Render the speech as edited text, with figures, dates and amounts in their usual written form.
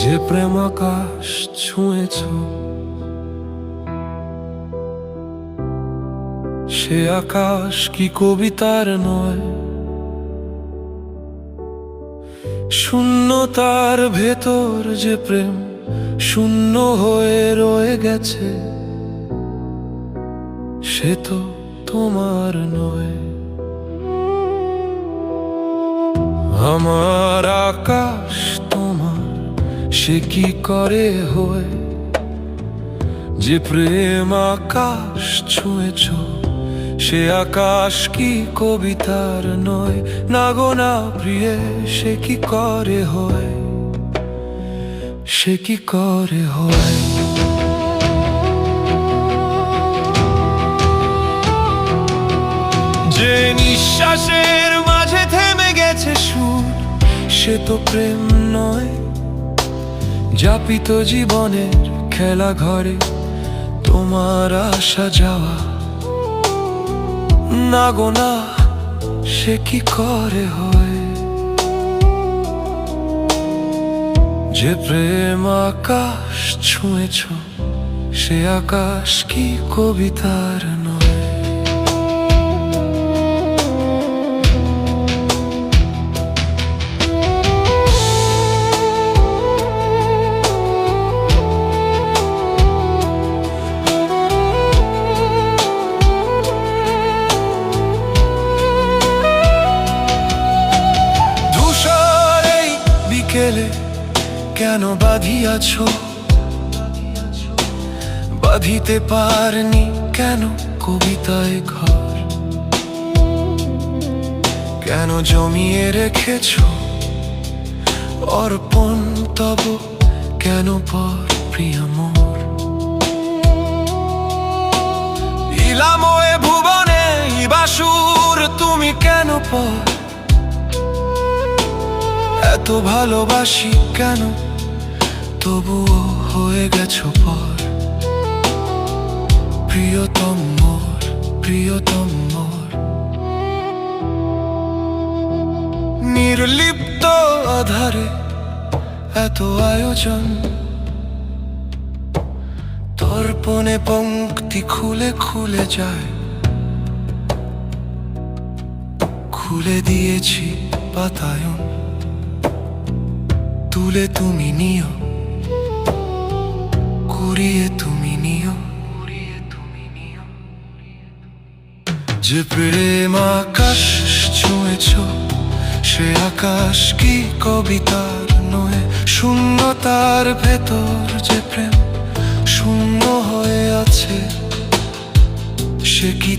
যে প্রেম আকাশ ছুঁয়েছ, সে আকাশ কি কবিতার নয়? শূন্যতার ভেতর যে প্রেম শূন্য হয়ে রয়ে গেছে, সে তো তোমার নয়। আমার আকাশ তোমার, সে কি করে হয়? যে প্রেম আকাশ ছুঁয়েছ, সে আকাশ কি কবিতার নয়? না গো না প্রিয়ে, সে কি করে হয়? সে কি করে হয়? যে নিঃশ্বাসের মাঝে থেমে গেছে সুর, সে তো প্রেম নয়। যাপিত জীবনের খেলা ঘরে তোমার আসা যাওয়া, না গো না, সে কি করে হয়? যে প্রেম আকাশ ছুঁয়েছ, সে আকাশ কি কবিতার নয়? কেন বাঁধিয়াছ? বাঁধিতে পারনি কেন কবিতায় ঘর? কেন জমিয়ে রেখেছ অর্পণ তব? কেন পর প্রিয় মোর? ইলাময়ে ভুবনে বাসুর, তুমি কেন পর? এত ভালোবাসি কেন, তবুও হয়ে গেছো পর। প্রিয়তম মোর, প্রিয়তম মোর। নির্লিপ্ত আধারে এত আয়োজন, দর্পণে পংক্তি খুলে খুলে যায়। খুলে দিয়েছি বাতায়ন, তুলে তুমি নিও, কুড়িয়ে তুমি নিও। যে প্রেম আকাশ ছুঁয়েছ, সে আকাশ কি কবিতার নয়? শূন্যতার ভেতর যে প্রেম শূন্য হয়ে আছে, সে কি